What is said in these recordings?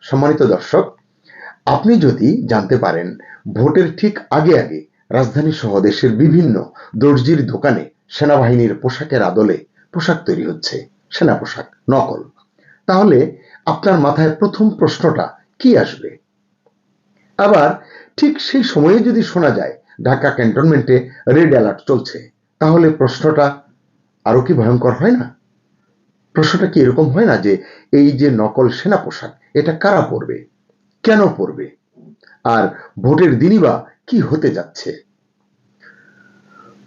সম্মানিত দর্শক, আপনি যদি জানতে পারেন ভোটের ঠিক আগে আগে রাজধানী সহ দেশের বিভিন্ন দর্জির দোকানে সেনাবাহিনীর পোশাকের আদলে পোশাক তৈরি হচ্ছে, সেনা পোশাক নকল, তাহলে আপনার মাথায় প্রথম প্রশ্নটা কি আসবে? আবার ঠিক সেই সময়ে যদি শোনা যায় ঢাকা ক্যান্টনমেন্টে রেড অ্যালার্ট চলছে, তাহলে প্রশ্নটা আরো কি ভয়ঙ্কর হয় না? প্রশ্নটা কি এরকম হয় না যে এই যে নকল সেনা পোশাক, এটা কারা পরবে, কেন পরবে, আর ভোটের দিনই বা কি হতে যাচ্ছে?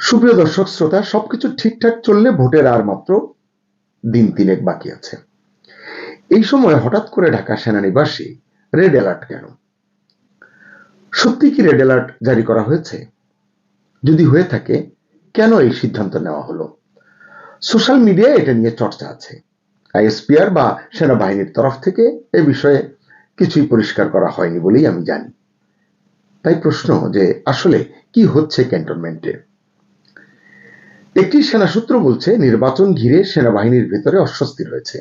সুপ্রিয় দর্শক শ্রোতা, সবকিছু ঠিকঠাক চললে ভোটের আর মাত্র দিন তিনেক বাকি আছে। এই সময় হঠাৎ করে ঢাকা সেনানিবাসে রেড অ্যালার্ট কেন? সত্যি কি রেড অ্যালার্ট জারি করা হয়েছে? যদি হয়ে থাকে, কেন এই সিদ্ধান্ত নেওয়া হলো? সোশ্যাল মিডিয়ায় এটা নিয়ে চর্চা আছে। আইএসপিআর বা সেনাবাহিনীর তরফ থেকে এ বিষয়ে কিছুই পরিষ্কার করা হয়নি বলেই আমি জানি। তাই প্রশ্ন যে আসলে কি হচ্ছে ক্যান্টনমেন্টে? একটি সেনা সূত্র বলছে নির্বাচন ঘিরে সেনাবাহিনীর ভেতরে অস্বস্তি রয়েছে।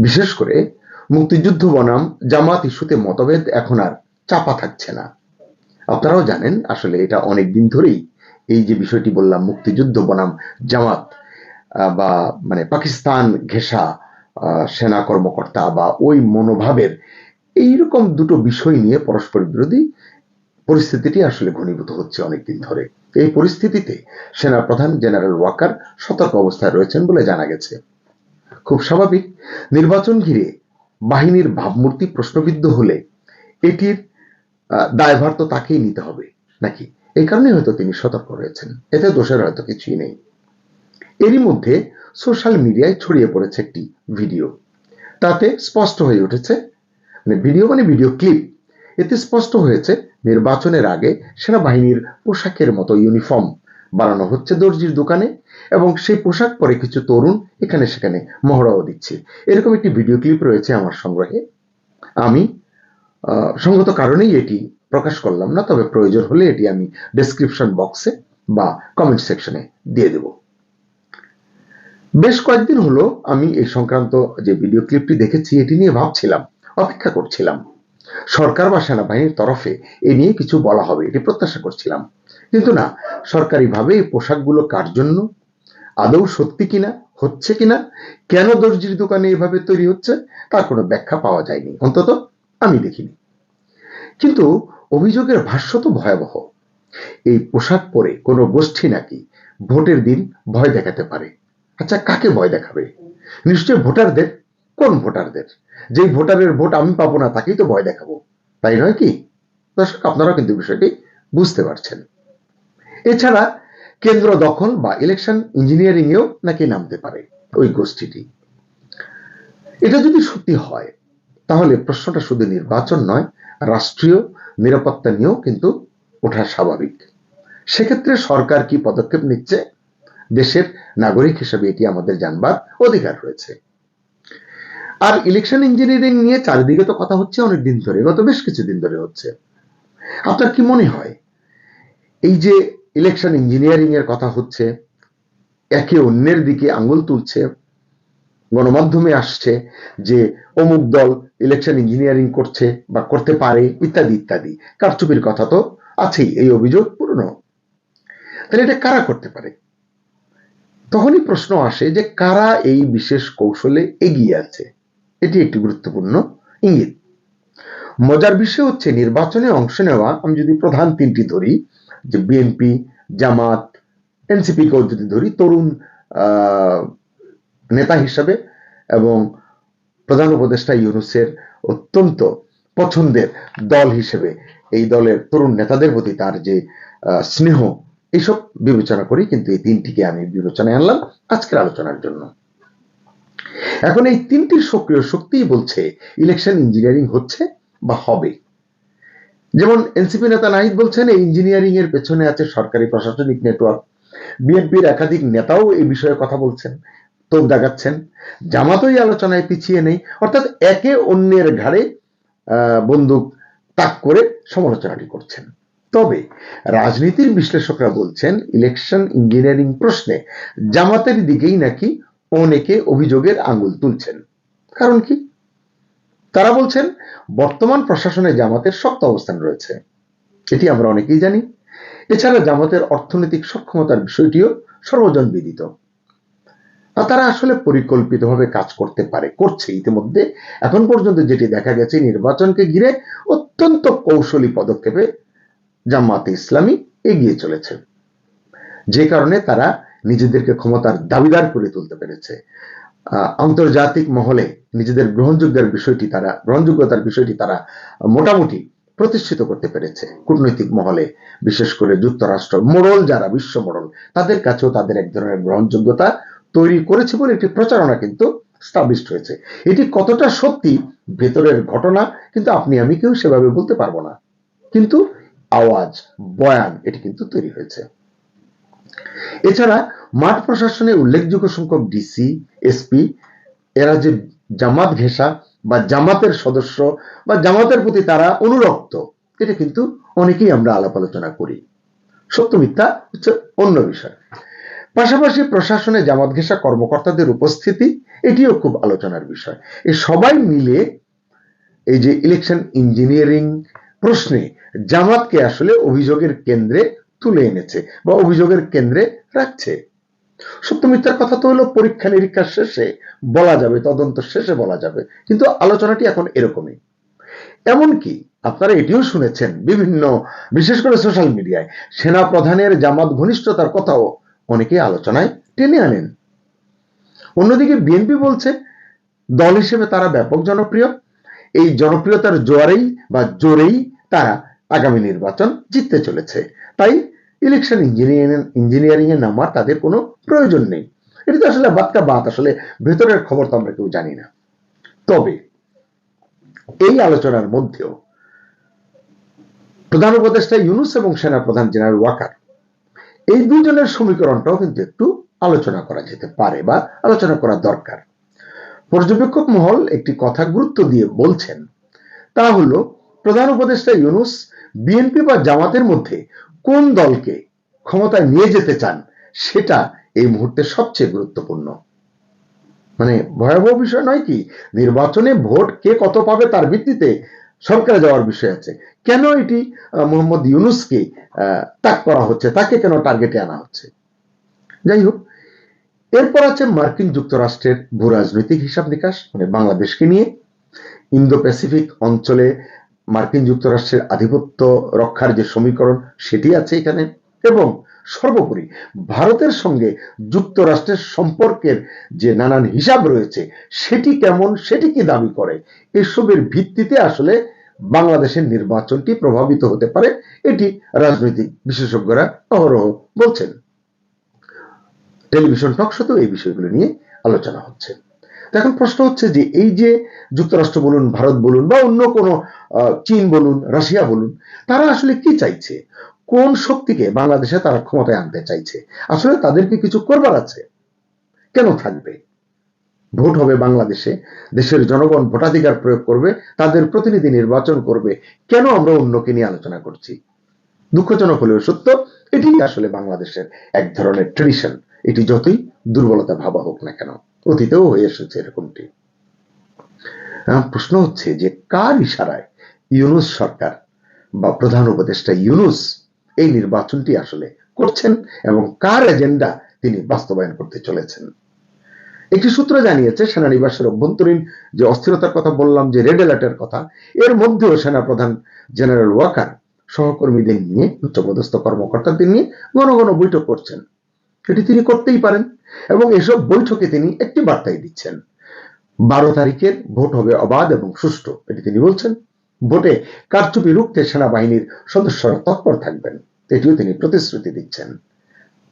বিশেষ করে মুক্তিযুদ্ধ বনাম জামাত ইস্যুতে মতভেদ এখন আর চাপা থাকছে না। আপনারাও জানেন আসলে এটা অনেক দিন ধরেই, এই যে বিষয়টি বললাম মুক্তিযুদ্ধ বনাম জামাত বা মানে পাকিস্তান ঘেঁষা সেনা কর্মকর্তা বা ওই মনোভাবের এইরকম দুটো বিষয় নিয়ে পরস্পর বিরোধী পরিস্থিতিটি আসলে ঘনীভূত হচ্ছে অনেকদিন ধরে। এই পরিস্থিতিতে সেনা প্রধান জেনারেল ওয়াকার সতর্ক অবস্থায় রয়েছেন বলে জানা গেছে। খুব স্বাভাবিক, নির্বাচন ঘিরে বাহিনীর ভাবমূর্তি প্রশ্নবিদ্ধ হলে এটির দায়ভার তো তাকেই নিতে হবে নাকি? এই কারণে হয়তো তিনি সতর্ক রয়েছেন, এতে দোষের হয়তো কিছুই নেই। এরই মধ্যে সোশ্যাল মিডিয়ায় ছড়িয়ে পড়েছে একটি ভিডিও। তাতে স্পষ্ট হয়ে উঠেছে, ভিডিও ক্লিপ, এতে স্পষ্ট হয়েছে নির্বাচনের আগে সেনাবাহিনীর পোশাকের মতো ইউনিফর্ম বানানো হচ্ছে দর্জির দোকানে, এবং সেই পোশাক পরে কিছু তরুণ এখানে সেখানে মহড়াও দিচ্ছে। এরকম একটি ভিডিও ক্লিপ রয়েছে আমার সংগ্রহে। আমি সঙ্গত কারণেই এটি প্রকাশ করলাম না, তবে প্রয়োজন হলে এটি আমি ডেসক্রিপশন বক্সে বা কমেন্ট সেকশনে দিয়ে দেব। বেশ কয়েকদিন হলো আমি এই সংক্রান্ত যে ভিডিও ক্লিপটি দেখেছি, এটি নিয়ে ভাবছিলাম, অপেক্ষা করছিলাম সরকার বা সেনাবাহিনীর তরফে এ নিয়ে কিছু বলা হবে, এটি প্রত্যাশা করছিলাম। কিন্তু না, সরকারিভাবে এই পোশাকগুলো কার জন্য, আদৌ সত্যি কিনা, হচ্ছে কিনা, কেন দর্জির দোকানে এভাবে তৈরি হচ্ছে, তার কোনো ব্যাখ্যা পাওয়া যায়নি, অন্তত আমি দেখিনি। কিন্তু অভিযোগের ভাষ্য তো ভয়াবহ। এই পোশাক পরে কোনো গোষ্ঠী নাকি ভোটের দিন ভয় দেখাতে পারে। আচ্ছা, কাকে ভয় দেখাবে? নিশ্চয় ভোটারদের। কোন ভোটারদের? যেই ভোটারের ভোট আমি পাবো না তাকেই তো ভয় দেখাবো, তাই নয় কি? দর্শক, আপনারা কিন্তু বিষয়টি বুঝতে পারছেন। এছাড়া কেন্দ্র দখল বা ইলেকশন ইঞ্জিনিয়ারিং এও নাকি নামতে পারে ওই গোষ্ঠীটি। এটা যদি সত্যি হয়, তাহলে প্রশ্নটা শুধু নির্বাচন নয়, রাষ্ট্রীয় নিরাপত্তা নিয়েও কিন্তু ওঠা স্বাভাবিক। সেক্ষেত্রে সরকার কি পদক্ষেপ নিচ্ছে, দেশের নাগরিক হিসেবে এটি আমাদের জানবার অধিকার রয়েছে। আর ইলেকশন ইঞ্জিনিয়ারিং নিয়ে চারিদিকে তো কথা হচ্ছে অনেকদিন ধরে, গত বেশ কিছুদিন ধরে হচ্ছে। আপনার কি মনে হয় এই যে ইলেকশন ইঞ্জিনিয়ারিং এর কথা হচ্ছে, একে অন্যের দিকে আঙ্গুল তুলছে, গণমাধ্যমে আসছে যে অমুক দল ইলেকশন ইঞ্জিনিয়ারিং করছে বা করতে পারে ইত্যাদি ইত্যাদি, কারচুপির কথা তো আছেই, এই অভিযোগ পুরনো। তাহলে এটা কারা করতে পারে? তখনই প্রশ্ন আসে যে কারা এই বিশেষ কৌশলে এগিয়ে আছে। এটি একটি গুরুত্বপূর্ণ ইঙ্গিত। মজার বিষয় হচ্ছে নির্বাচনে অংশ নেওয়া, আমি যদি প্রধান তিনটি ধরি, যে বিএনপি, জামাত, এনসিপি কেও যদি ধরি, তরুণ নেতা হিসাবে এবং প্রধান উপদেষ্টা ইউনূসের অত্যন্ত পছন্দের দল হিসেবে এই দলের তরুণ নেতাদের প্রতি তার যে স্নেহ, এইসব বিবেচনা করি কিন্তু এই তিনটিকে আমি বিবেচনায় আনলাম আজকের আলোচনার জন্য। এখন এই তিনটি সক্রিয় শক্তিই বলছে ইলেকশন ইঞ্জিনিয়ারিং হচ্ছে বা হবে। যেমন এনসিপি নেতা নাহিদ বলছেন এই ইঞ্জিনিয়ারিং এর পেছনে আছে সরকারি প্রশাসনিক নেটওয়ার্ক। বিএনপির একাধিক নেতাও এই বিষয়ে কথা বলছেন, তোপ দাগাচ্ছেন। জামাতও এই আলোচনায় পিছিয়ে নেই, অর্থাৎ একে অন্যের ঘাড়ে বন্দুক তাক করে সমালোচনাটি করছেন। তবে রাজনীতির বিশ্লেষকরা বলছেন ইলেকশন ইঞ্জিনিয়ারিং প্রশ্নে জামাতের দিকেই নাকি অনেকে অভিযোগের আঙুল তুলছেন। কারণ কি? তারা বলছেন বর্তমান প্রশাসনে জামাতের শক্ত অবস্থান রয়েছে, এটি আমরা অনেকেই জানি। এছাড়া জামাতের অর্থনৈতিক সক্ষমতার বিষয়টিও সর্বজন বিদিত। তারা আসলে পরিকল্পিতভাবে কাজ করতে পারে, করছে ইতিমধ্যে। এখন পর্যন্ত যেটি দেখা গেছে, নির্বাচনকে ঘিরে অত্যন্ত কৌশলী পদক্ষেপে জামায়াতে ইসলামী এগিয়ে চলেছে, যে কারণে তারা নিজেদেরকে ক্ষমতার দাবিদার করে তুলতে পেরেছে। আন্তর্জাতিক মহলে নিজেদের গ্রহণযোগ্যতার বিষয়টি তারা মোটামুটি প্রতিষ্ঠিত করতে পেরেছে। কূটনৈতিক মহলে, বিশেষ করে যুক্তরাষ্ট্র মোড়ল যারা, বিশ্ব মোড়ল, তাদের কাছেও তাদের এক ধরনের গ্রহণযোগ্যতা তৈরি করেছে বলে একটি প্রচারণা কিন্তু স্টাবলিশড হয়েছে। এটি কতটা সত্যি ভেতরের ঘটনা কিন্তু আপনি আমি কেউ সেভাবে বলতে পারবো না, কিন্তু আওয়াজ, বয়ান এটি কিন্তু তৈরি হয়েছে। এছাড়া মাঠ প্রশাসনে উল্লেখযোগ্য সংখ্যক ডিসি, এসপি এরা যে জামাত ঘেঁষা বা জামাতের সদস্য বা জামাতের প্রতি তারা অনুরক্ত, এটা কিন্তু অনেকেই আমরা আলাপ আলোচনা করি। সত্য মিথ্যা হচ্ছে অন্য বিষয়। পাশাপাশি প্রশাসনে জামাত ঘেঁষা কর্মকর্তাদের উপস্থিতি, এটিও খুব আলোচনার বিষয়। এই সবাই মিলে এই যে ইলেকশন ইঞ্জিনিয়ারিং প্রশ্নে জামাতকে আসলে অভিযোগের কেন্দ্রে তুলে এনেছে বা অভিযোগের কেন্দ্রে রাখছে। সত্য মিথ্যার কথা তো হলো পরীক্ষা নিরীক্ষা শেষে বলা যাবে, তদন্ত শেষে বলা যাবে, কিন্তু আলোচনাটি এখন এরকমই। এমনকি আপনারা এটিও শুনেছেন বিভিন্ন, বিশেষ করে সোশ্যাল মিডিয়ায়, সেনা প্রধানের জামাত ঘনিষ্ঠতার কথাও অনেকে আলোচনায় টেনে আনেন। অন্যদিকে বিএনপি বলছে দল হিসেবে তারা ব্যাপক জনপ্রিয়, এই জনপ্রিয়তার জোরেই তারা আগামী নির্বাচন জিততে চলেছে, তাই ইলেকশন ইঞ্জিনিয়ারিং এ নামার তাদের কোনো প্রয়োজন নেই। এটা তো আসলে বাতকা বাত, আসলে ভেতরের খবর তো আমরা কেউ জানি না। তবে এই আলোচনার মধ্যেও প্রধান উপদেষ্টা ইউনূস এবং সেনা প্রধান জেনারেল ওয়াকার, এই দুজনের সমীকরণটাও কিন্তু একটু আলোচনা করা যেতে পারে বা আলোচনা করা দরকার। পর্যবেক্ষক মহল একটি কথা গুরুত্ব দিয়ে বলছেন, তা হলো প্রধান উপদেষ্টা ইউনূস বিএনপি বা জামাতের মধ্যে কোন দলকে ক্ষমতায় নিয়ে যেতে চান সেটা এই মুহূর্তে সবচেয়ে গুরুত্বপূর্ণ। মানে ভয়াবহ বিষয় নয় কি, নির্বাচনে ভোট কে কত পাবে তার ভিত্তিতে সরকারে যাওয়ার বিষয় আছে। কেন এটি মোহাম্মদ ইউনূসকে তাক করা হচ্ছে, তাকে কেন টার্গেটে আনা হচ্ছে? যাই হোক, এরপর আছে মার্কিন যুক্তরাষ্ট্রের ভূ রাজনৈতিক হিসাব নিকাশ, মানে বাংলাদেশকে নিয়ে। ইন্দো প্যাসিফিক অঞ্চলে মার্কিন যুক্তরাষ্ট্রের আধিপত্য রক্ষার যে সমীকরণ, সেটি আছে এখানে। এবং সর্বোপরি ভারতের সঙ্গে যুক্তরাষ্ট্রের সম্পর্কের যে নানান হিসাব রয়েছে, সেটি কেমন, সেটি কি দাবি করে, এসবের ভিত্তিতে আসলে বাংলাদেশের নির্বাচনটি প্রভাবিত হতে পারে, এটি রাজনৈতিক বিশেষজ্ঞরা অহরহ বলছেন। টেলিভিশন টকশোতেও এই বিষয়গুলো নিয়ে আলোচনা হচ্ছে। এখন প্রশ্ন হচ্ছে যে এই যে যুক্তরাষ্ট্র বলুন, ভারত বলুন বা অন্য কোন চীন বলুন, রাশিয়া বলুন, তারা আসলে কি চাইছে, কোন শক্তিকে বাংলাদেশে তারা ক্ষমতায় আনতে চাইছে? আসলে তাদেরকে কিছু করবার আছে, কেন থাকবে? ভোট হবে বাংলাদেশে, দেশের জনগণ ভোটাধিকার প্রয়োগ করবে, তাদের প্রতিনিধি নির্বাচন করবে, কেন আমরা অন্যকে নিয়ে আলোচনা করছি? দুঃখজনক হলেও সত্য, এটি আসলে বাংলাদেশের এক ধরনের ট্রেডিশন। এটি যতই দুর্বলতা ভাবা হোক না কেন, অতীতেও হয়ে এসেছে এরকমটি। প্রশ্ন হচ্ছে যে কার ইশারায় ইউনূস সরকার বা প্রধান উপদেষ্টা ইউনূস এই নির্বাচনটি আসলে করছেন এবং কার এজেন্ডা তিনি বাস্তবায়ন করতে চলেছেন? একটি সূত্র জানিয়েছে, সেনানিবাসের অভ্যন্তরীণ যে অস্থিরতার কথা বললাম, যে রেড অ্যালার্টের কথা, এর মধ্যেও সেনা প্রধান জেনারেল ওয়াকার সহকর্মীদের নিয়ে, উচ্চপদস্থ কর্মকর্তাদের নিয়ে ঘন ঘন বৈঠক করছেন। এটি তিনি করতেই পারেন এবং এসব বৈঠকে তিনি একটি বার্তাই দিচ্ছেন, 12 তারিখের ভোট হবে অবাধ এবং সুষ্ঠু, এটি তিনি বলছেন। ভোটে কারচুপি রুখতে সেনাবাহিনীর সদস্যরা তৎপর থাকবেন, এটিও তিনি প্রতিশ্রুতি দিচ্ছেন।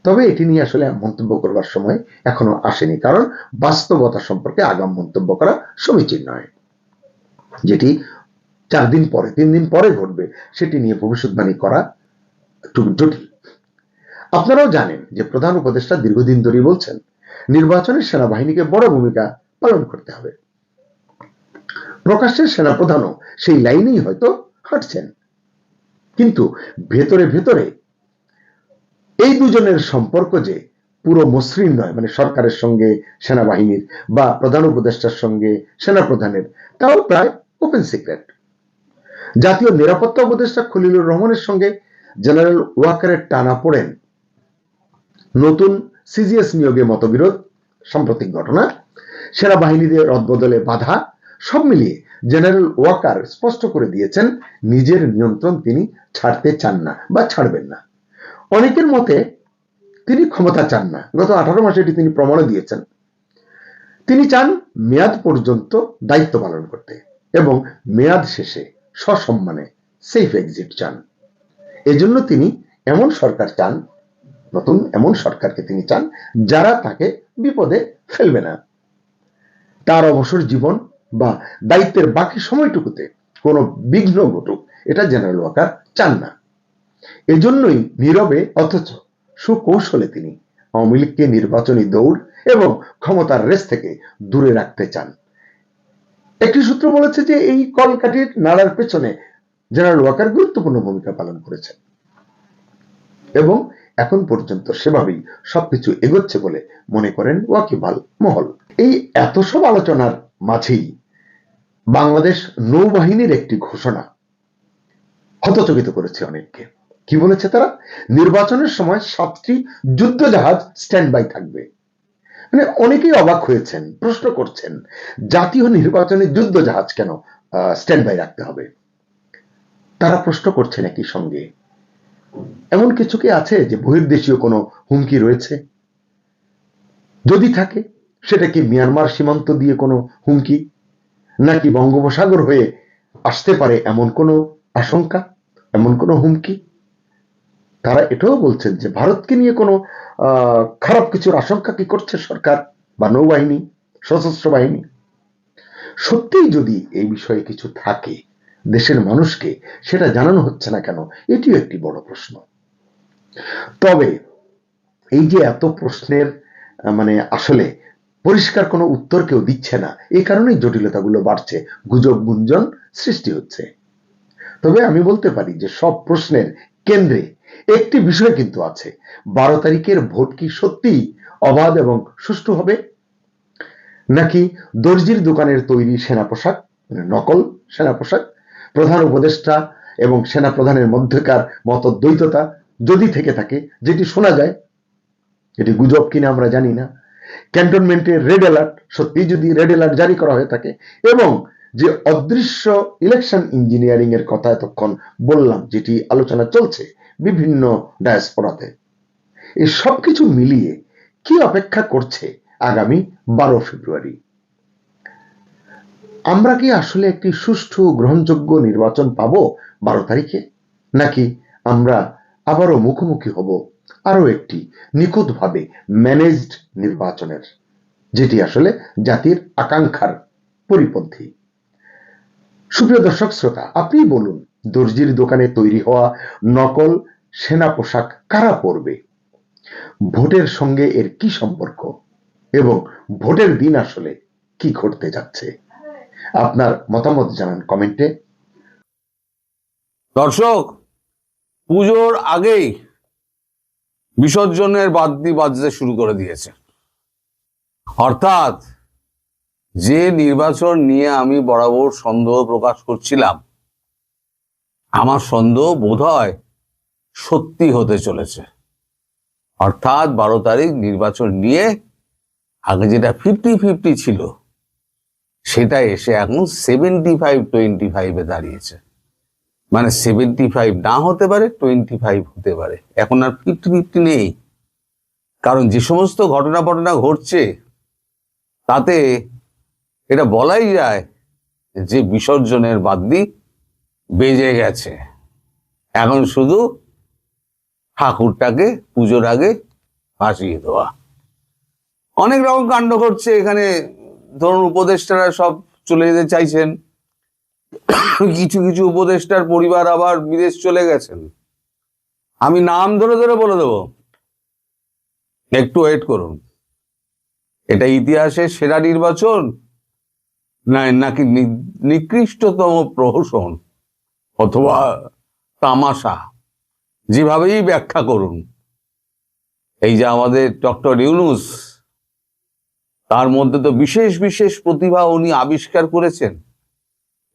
তবে এটি নিয়ে আসলে মন্তব্য করবার সময় এখনো আসেনি, কারণ বাস্তবতা সম্পর্কে আগাম মন্তব্য করা সমীচীন নয়। যেটি 4 দিন পরে, 3 দিন পরে ঘটবে, সেটি নিয়ে ভবিষ্যৎবাণী করা একটু জটিল। আপনারাও জানেন যে প্রধান উপদেষ্টা দীর্ঘদিন ধরে বলছেন নির্বাচনে সেনাবাহিনীকে বড় ভূমিকা পালন করতে হবে। প্রকাশ্যে সেনাপ্রধানও সেই লাইনেই হয়তো হাঁটছেন, কিন্তু ভেতরে ভেতরে এই দুজনের সম্পর্ক যে পুরো মসৃণ নয়, মানে সরকারের সঙ্গে সেনাবাহিনীর বা প্রধান উপদেষ্টার সঙ্গে সেনাপ্রধানের, তাও প্রায় ওপেন সিক্রেট। জাতীয় নিরাপত্তা উপদেষ্টা খলিলুর রহমানের সঙ্গে জেনারেল ওয়াকারের টানাপোড়েন, নতুন সিজিএস নিয়োগে মতবিরোধ, সাম্প্রতিক ঘটনা, সেনাবাহিনীদের রদবদলে বাধা, সব মিলিয়ে জেনারেল ওয়াকার স্পষ্ট করে দিয়েছেন নিজের নিয়ন্ত্রণ তিনি ছাড়তে চান না বা ছাড়বেন না। অনেকের মতে তিনি ক্ষমতা চান না, গত 18 মাসে এটি তিনি প্রমাণও দিয়েছেন। তিনি চান মেয়াদ পর্যন্ত দায়িত্ব পালন করতে এবং মেয়াদ শেষে সসম্মানে সেফ এক্সিট চান। এজন্য তিনি এমন সরকার চান, নতুন এমন সরকারকে তিনি চান যারা তাকে বিপদে ফেলবে না। তার অবসর জীবন বা দায়িত্বের বাকি সময়টুকুতে কোনো বিঘ্ন ঘটুক, এটা জেনারেল ওয়াকার চান না। এজন্যই নীরবে অথচ সুকৌশলে তিনি আওয়ামী লীগকে নির্বাচনী দৌড় এবং ক্ষমতার রেস থেকে দূরে রাখতে চান। একটি সূত্র বলেছে যে এই কলকাঠির নাড়ার পেছনে জেনারেল ওয়াকার গুরুত্বপূর্ণ ভূমিকা পালন করেছেন এবং এখন পর্যন্ত সেভাবেই সবকিছু এগোচ্ছে বলে মনে করেন ওয়াকিবহাল মহল। এই এত সব আলোচনার মাঝেই বাংলাদেশ নৌবাহিনীর একটি ঘোষণা হতচকিত করেছে অনেককে। কি বলেছে তারা? নির্বাচনের সময় 7টি যুদ্ধ জাহাজ স্ট্যান্ড বাই থাকবে। মানে অনেকেই অবাক হয়েছেন, প্রশ্ন করছেন জাতীয় নির্বাচনে যুদ্ধ জাহাজ কেন স্ট্যান্ড বাই রাখতে হবে? তারা প্রশ্ন করছেন একই সঙ্গে এমন কিছু কি আছে যে বহির্দেশীয় কোনো হুমকি রয়েছে? যদি থাকে সেটা কি মিয়ানমার সীমান্ত দিয়ে কোনো হুমকি, নাকি বঙ্গোপসাগর হয়ে আসতে পারে এমন কোনো আশঙ্কা, এমন কোনো হুমকি? তারা এটাও বলছেন যে ভারতকে নিয়ে কোনো খারাপ কিছুর আশঙ্কা কি করছে সরকার বা নৌবাহিনী, সশস্ত্র বাহিনী? সত্যিই যদি এই বিষয়ে কিছু থাকে, দেশের মানুষকে সেটা জানানো হচ্ছে না কেন, এটিও একটি বড় প্রশ্ন। তবে এই যে এত প্রশ্নের মানে আসলে পরিষ্কার কোনো উত্তর কেউ দিচ্ছে না, এই কারণেই জটিলতাগুলো বাড়ছে, গুজব গুঞ্জন সৃষ্টি হচ্ছে। তবে আমি বলতে পারি যে সব প্রশ্নের কেন্দ্রে একটি বিষয় কিন্তু আছে, 12 তারিখের ভোট কি সত্যিই অবাধ এবং সুষ্ঠু হবে, নাকি দর্জির দোকানের তৈরি সেনা পোশাক, নকল সেনা পোশাক, প্রধান উপদেষ্টা এবং সেনা প্রধানের মধ্যকার মতদ্বৈততা যদি থেকে থাকে, যেটি শোনা যায়, এটি গুজব কিনা আমরা জানি না, ক্যান্টনমেন্টের রেড অ্যালার্ট সত্যি যদি রেড অ্যালার্ট জারি করা হয়ে থাকে, এবং যে অদৃশ্য ইলেকশন ইঞ্জিনিয়ারিং এর কথা এতক্ষণ বললাম, যেটি আলোচনা চলছে বিভিন্ন ডায়াসপোরাতে, এই সবকিছু মিলিয়ে কি অপেক্ষা করছে আগামী 12 ফেব্রুয়ারি? আমরা কি আসলে একটি সুষ্ঠু গ্রহণযোগ্য নির্বাচন পাবো 12 তারিখে, নাকি আমরা আবারও মুখোমুখি হব আরো একটি নিখুঁতভাবে ম্যানেজড নির্বাচনের, যেটি আসলে জাতির আকাঙ্ক্ষার পরিপন্থী? সুপ্রিয় দর্শক শ্রোতা, আপনি বলুন, দর্জির দোকানে তৈরি হওয়া নকল সেনা পোশাক কারা পরবে? ভোটের সঙ্গে এর কি সম্পর্ক এবং ভোটের দিন আসলে কি ঘটতে যাচ্ছে? আপনার মতামত জানান কমেন্টে। দর্শক, পুজোর আগেই বিসর্জনের বাদ্যি বাজতে শুরু করে দিয়েছে। অর্থাৎ যে নির্বাচন নিয়ে আমি বরাবর সন্দেহ প্রকাশ করছিলাম, আমার সন্দেহ বোধহয় সত্যি হতে চলেছে। অর্থাৎ 12 তারিখ নির্বাচন নিয়ে আগে যেটা 50-50 ছিল, সেটা এসে এখন 75-25 দাঁড়িয়েছে। মানে 75 না হতে পারে, 25 হতে পারে। এখন আর 50-50 নেই। কারণ যে সমস্ত ঘটনা ঘটছে তাতে এটা বলাই যায় যে বিসর্জনের বাদ্যি বেজে গেছে। এখন শুধু ঠাকুরটাকে পুজোর আগে ভাসিয়ে দেওয়া। অনেক রকম কাণ্ড ঘটছে এখানে। ধরুন, উপদেষ্টারা সব চলে যেতে চাইছেন, কিছু কিছু উপদেষ্টার পরিবার আবার বিদেশ চলে গেছেন। আমি নাম ধরে ধরে বলে দেব, একটু ওয়েট করুন। এটা ইতিহাসের সেরা নির্বাচন নাকি নিকৃষ্টতম প্রহসন অথবা তামাশা, যেভাবেই ব্যাখ্যা করুন, এই যে আমাদের ডক্টর ইউনূস, তার মধ্যে তো বিশেষ বিশেষ প্রতিভা উনি আবিষ্কার করেছেন।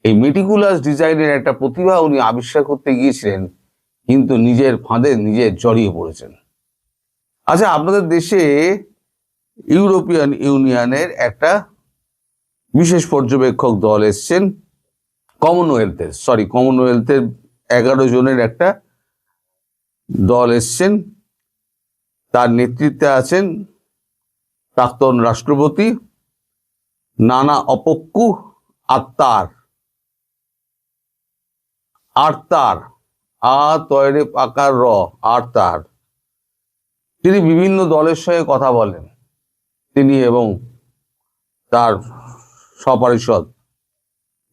এই মেটিকুলাস ডিজাইনের একটা প্রতিভা উনি আবিষ্কার করতে গিয়েছিলেন, কিন্তু নিজের ফাঁদে নিজে জড়িয়ে পড়েছেন। আচ্ছা, আপনাদের দেশে ইউরোপিয়ান ইউনিয়নের একটা বিশেষ পর্যবেক্ষক দল এসছেন, কমনওয়েলথের 11 জনের একটা দল এসছেন। তার নেতৃত্বে আছেন প্রাক্তন রাষ্ট্রপতি নানা অপক্কু আত্মার তয়রে পাকার আর্তার। তিনি বিভিন্ন দলের সঙ্গে কথা বলেন, তিনি এবং তার সপারিষদ,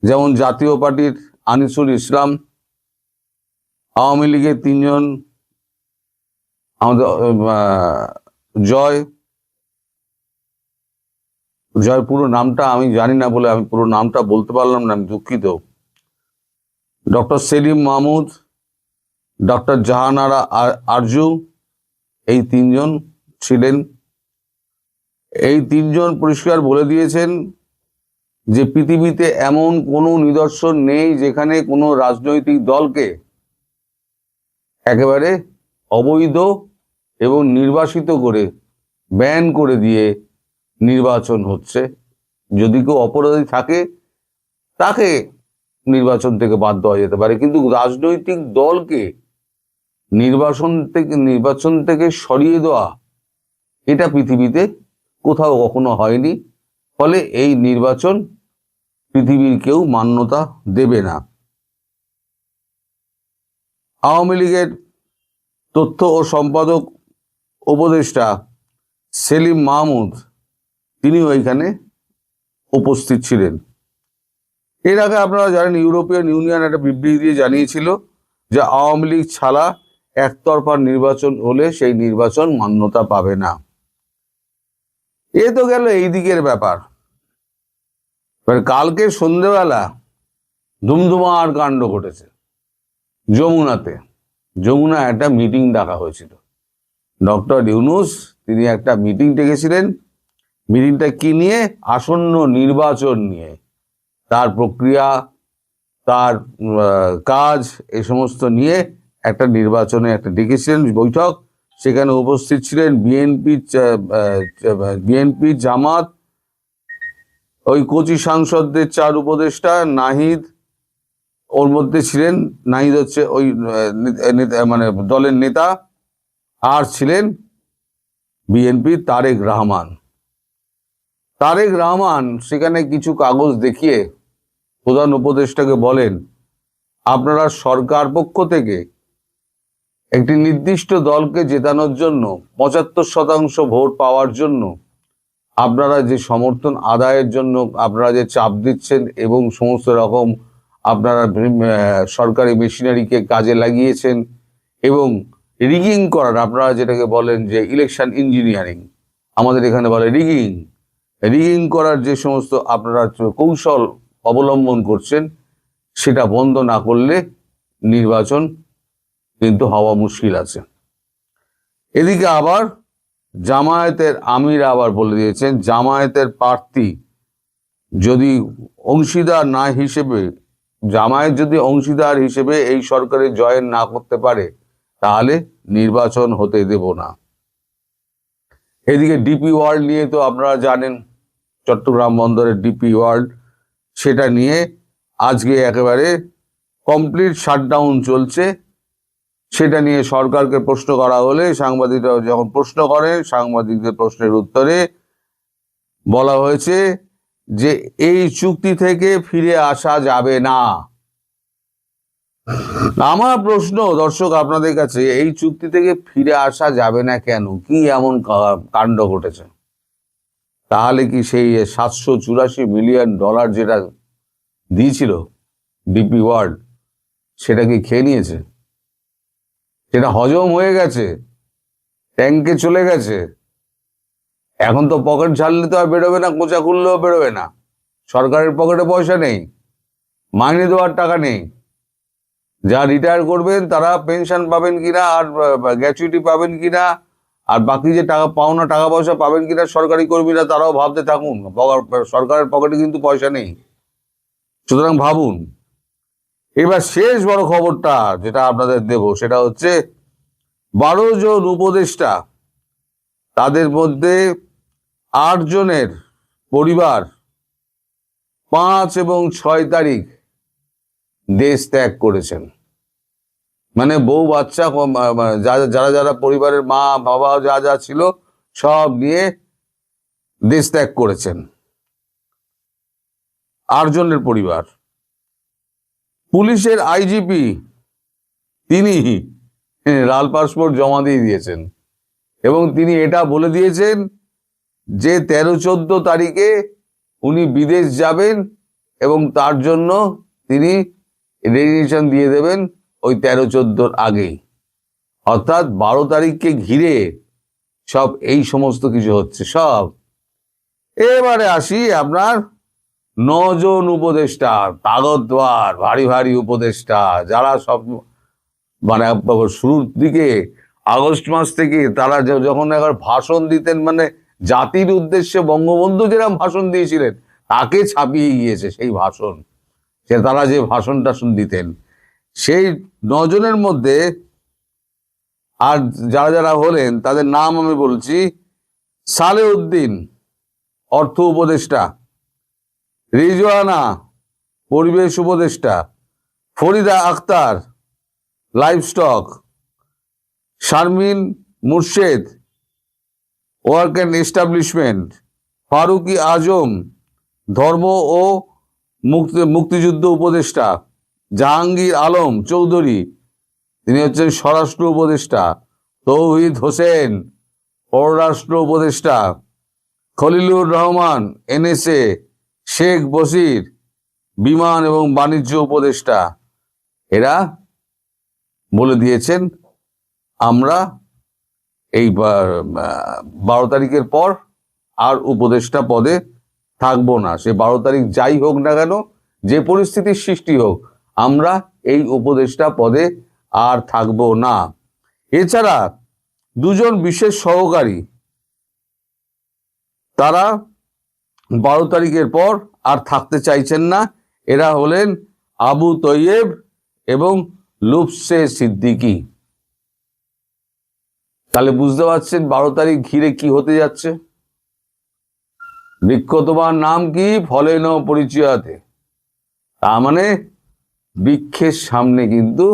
যেমন জাতীয় পার্টির আনিসুল ইসলাম, আওয়ামী লীগের 3 জন, আমাদের জয় পুরো নামটা আমি জানি না বলে আমি পুরো নামটা বলতে পারলাম না, আমি দুঃখিত। ডক্টর সেলিম মাহমুদ, ডক্টর জাহানারা আরজু, এই 3 জন ছিলেন। এই 3 জন পরিষ্কার বলে দিয়েছেন যে পৃথিবীতে এমন কোনো নিদর্শন নেই যেখানে কোনো রাজনৈতিক দলকে একেবারে অবৈধ এবং নির্বাসিত করে ব্যান করে দিয়ে নির্বাচন হচ্ছে। যদি কেউ অপরাধী থাকে তাকে নির্বাচন থেকে বাদ দেওয়া যেতে পারে, কিন্তু রাজনৈতিক দলকে নির্বাচন থেকে সরিয়ে দেওয়া, এটা পৃথিবীতে কোথাও কখনো হয়নি। ফলে এই নির্বাচন পৃথিবীর কেউ মান্যতা দেবে না। আওয়ামী লীগের তথ্য ও সম্পাদক উপদেষ্টা সেলিম মাহমুদ, তিনিও এখানে উপস্থিত ছিলেন। এর আগে আপনারা জানেন ইউরোপিয়ান ইউনিয়ন একটা বিবৃতি দিয়ে জানিয়েছিল যে আওয়ামী লীগ ছাড়া একতরফা নির্বাচন হলে সেই নির্বাচন মান্যতা পাবে না। এ তো গেল এই দিকের ব্যাপার। কালকে সন্ধ্যেবেলা ধুমধুমার কাণ্ড ঘটেছে যমুনাতে। যমুনা একটা মিটিং ডাকা হয়েছিল, ডক্টর ইউনূস তিনি একটা মিটিং ডেকেছিলেন। মিটিংটা কি নিয়ে? আসন্ন নির্বাচন নিয়ে, তার প্রক্রিয়া, তার কাজ, এই সমস্ত নিয়ে একটা নির্বাচনে একটা ডেকেছিলেন বৈঠক। সেখানে উপস্থিত ছিলেন বিএনপি, জামাত, ওই কোচি সাংসদদের 4 উপদেষ্টা, নাহিদ ওর মধ্যে ছিলেন। নাহিদ হচ্ছে ওই মানে দলের নেতা, আর ছিলেন বিএনপি তারেক রহমান। সেখানে কিছু কাগজ দেখিয়ে প্রধান উপদেষ্টাকে বলেন, আপনারা সরকার পক্ষ থেকে একটি নির্দিষ্ট দলকে জেতানোর জন্য 75% ভোট পাওয়ার জন্য আপনারা যে সমর্থন আদায়ের জন্য আপনারা যে চাপ দিচ্ছেন এবং সমস্ত রকম আপনারা সরকারি মেশিনারিকে কাজে লাগিয়েছেন এবং রিগিং করার, আপনারা যেটাকে বলেন যে ইলেকশন ইঞ্জিনিয়ারিং, আমাদের এখানে বলে রিগিং করার যে সমস্ত আপনারা কৌশল অবলম্বন করছেন, সেটা বন্ধ না করলে নির্বাচন কিন্তু হওয়া মুশকিল আছে। এদিকে আবার জামায়াতের আমির আবার বলে দিয়েছেন, জামায়াতের প্রার্থী যদি অংশীদার না হিসেবে, জামায়াত যদি অংশীদার হিসেবে এই সরকারে জয়েন না করতে পারে তাহলে নির্বাচন হতে দেব না। এদিকে ডিপি ওয়ার্ল্ড নিয়ে তো আপনারা জানেন, চট্টগ্রাম বন্দরের ডিপি ওয়ার্ল্ড, সেটা নিয়ে আজকে একেবারে কমপ্লিট শাটডাউন চলছে। সেটা নিয়ে সরকারকে প্রশ্ন করা হলে সাংবাদিকরা যখন প্রশ্ন করে, সাংবাদিকদের প্রশ্নের উত্তরে বলা হয়েছে যে এই চুক্তি থেকে ফিরে আসা যাবে না। আমার প্রশ্ন দর্শক আপনাদের কাছে, এই চুক্তি থেকে ফিরে আসা যাবে না কেন? কি এমন কাণ্ড ঘটেছে? তাহলে কি সেই $784 মিলিয়ন যেটা দিয়েছিল ডিপি ওয়ার্ল্ড, সেটা কি খেয়ে নিয়েছে? সেটা হজম হয়ে গেছে, ট্যাঙ্কে চলে গেছে, এখন তো পকেট ঝাড়লে তো আর বেরোবে না, কোঁচা খুললেও বেরোবে না। সরকারের পকেটে পয়সা নেই, মাইনে দেওয়ার টাকা নেই। যা রিটায়ার করবেন তারা পেনশন পাবেন কিনা, আর গ্র্যাচুইটি পাবেন কিনা, আর বাকি যে টাকা পাওনা টাকা পয়সা পাবেন কিনা সরকারি কর্মীরা, তারাও ভাবতে থাকুন। সরকারের পকেটে কিন্তু পয়সা নেই। সুতরাং ভাবুন। এবার শেষ বড় খবরটা যেটা আপনাদের দেব সেটা হচ্ছে 12 জন উপদেষ্টা, তাদের মধ্যে 8 জনের পরিবার 5 এবং 6 তারিখ দেশ ত্যাগ করেছেন। মানে বউ বাচ্চা যারা যারা পরিবারের মা বাবা যা যা ছিল সব নিয়ে দেশ ত্যাগ করেছেন 8 জনের পরিবার। পুলিশের আইজিপি তিনি লাল পাসপোর্ট জমা দিয়ে দিয়েছেন এবং তিনি এটা বলে দিয়েছেন যে 13-14 তারিখে উনি বিদেশ যাবেন এবং তার জন্য তিনি রেজিগনেশন দিয়ে দেবেন ওই 13-14 আগেই। অর্থাৎ 12 তারিখকে ঘিরে সব এই সমস্ত কিছু হচ্ছে সব। এবারে আসি আপনার 9 জন উপদেষ্টা, তাগতবার ভারী ভারী উপদেষ্টা, যারা সব মানে শুরুর দিকে আগস্ট মাস থেকে তারা যখন একবার ভাষণ দিতেন, মানে জাতির উদ্দেশ্যে বঙ্গবন্ধু যেরকম ভাষণ দিয়েছিলেন তাকে ছাপিয়ে গিয়েছে সেই ভাষণ, সে তারা যে ভাষণ টাষণ দিতেন। সেই 9 জনের মধ্যে আর যারা যারা হলেন তাদের নাম আমি বলছি: সালেউদ্দিন অর্থ উপদেষ্টা, রিজওয়ানা পরিবেশ উপদেষ্টা, Farida Akhter livestock, Sharmin Murshed work and establishment, Faruki Azam ধর্ম ও মুক্তিযুদ্ধ উপদেষ্টা, জাহাঙ্গীর আলম চৌধুরী তিনি হচ্ছেন স্বরাষ্ট্র উপদেষ্টা, তৌহিদ হোসেন পররাষ্ট্র উপদেষ্টা, খলিলুর রহমান এনএসএ, শেখ বশির বিমান এবং বাণিজ্য উপদেষ্টা। এরা বলে দিয়েছেন আমরা এই 12 তারিখের পর আর উপদেষ্টা পদে থাকবো না। সে 12 তারিখ যাই হোক না কেন, যে পরিস্থিতির সৃষ্টি হোক, আমরা এই উপদেষ্টা পদে আর থাকবো না। এছাড়া 2 জন বিশেষ সহকারী, তারা 12 তারিখের পর আর থাকতে চাইছেন না। এরা হলেন আবু তৈয়েব এবং লুফসে সিদ্দিকী। তাহলে বুঝতে পারছেন 12 তারিখ ঘিরে কি হতে যাচ্ছে। বৃক্ষ তোমার নাম কি, ফলে ন পরিচয়াতে। তার মানে বৃক্ষের সামনে কিন্তু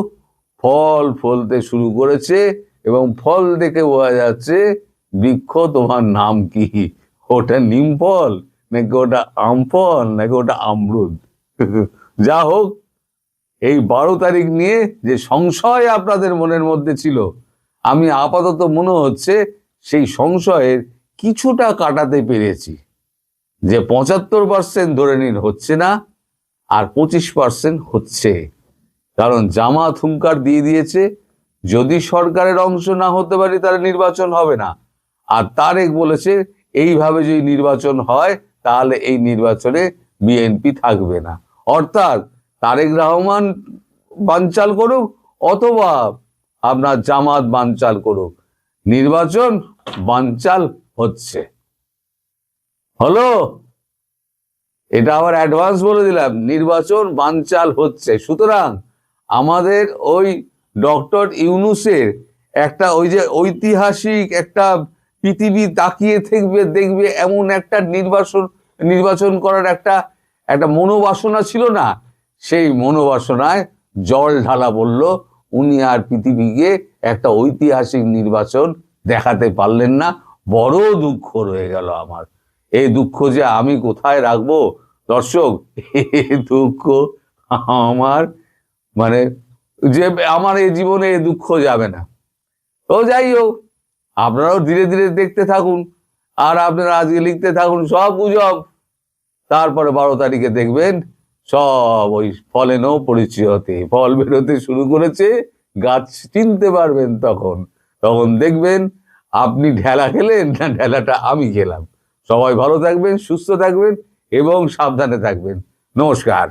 ফল ফলতে শুরু করেছে এবং ফল দেখে বোঝা যাচ্ছে বৃক্ষ তোমার নাম কি। ওটা নিম ফল নাকি ওটা আম ফল নাকি ওটা আমরুদ। যা হোক, এই 12 তারিখ নিয়ে যে সংশয় আপনাদের মনের মধ্যে ছিল, আমি আপাতত মনে হচ্ছে সেই সংশয়ের কিছুটা কাটাতে পেরেছি। যে 75% ধরে নিন হচ্ছে না, আর 25% হচ্ছে। কারণ জামাত হুঙ্কার দিয়ে দিয়েছে যদি সরকারের অংশ না হতে পারি তাহলে নির্বাচন হবে না। আর তারেক বলেছে এইভাবে যদি নির্বাচন হয় তাহলে এই নির্বাচনে বিএনপি থাকবে না। অর্থাৎ তারেক রহমান বানচাল করুক অথবা আপনার জামাত বানচাল করুক, নির্বাচন বানচাল হচ্ছে। হলো, এটা আবার অ্যাডভান্স বলে দিলাম, নির্বাচন বানচাল হচ্ছে। সুতরাং আমাদের ওই ডক্টর ইউনূসের একটা ওই যে ঐতিহাসিক একটা পৃথিবী তাকিয়ে দেখবে এমন একটা নির্বাচন করার একটা মনোবাসনা ছিল না, সেই মনোবাসনায় জল ঢালা বলল। উনি আর পৃথিবীকে একটা ঐতিহাসিক নির্বাচন দেখাতে পারলেন না। বড় দুঃখ রয়ে গেল আমার। এই দুঃখ যে আমি কোথায় রাখবো দর্শক, এই দুঃখ আমার মানে যে আমার এই জীবনে এই দুঃখ যাবে না। তো যাই হোক, আপনারাও ধীরে ধীরে দেখতে থাকুন আর আপনারা আজকে লিখতে থাকুন সব গুজব। তারপরে 12 তারিখে দেখবেন সব ওই ফলেন পরিচয়তে ফল বেরোতে শুরু করেছে, গাছ চিনতে পারবেন। তখন দেখবেন আপনি ঢেলা খেলেন না ঢেলাটা আমি খেলাম। সবাই ভালো থাকবেন, সুস্থ থাকবেন এবং সাবধানে থাকবেন। নমস্কার।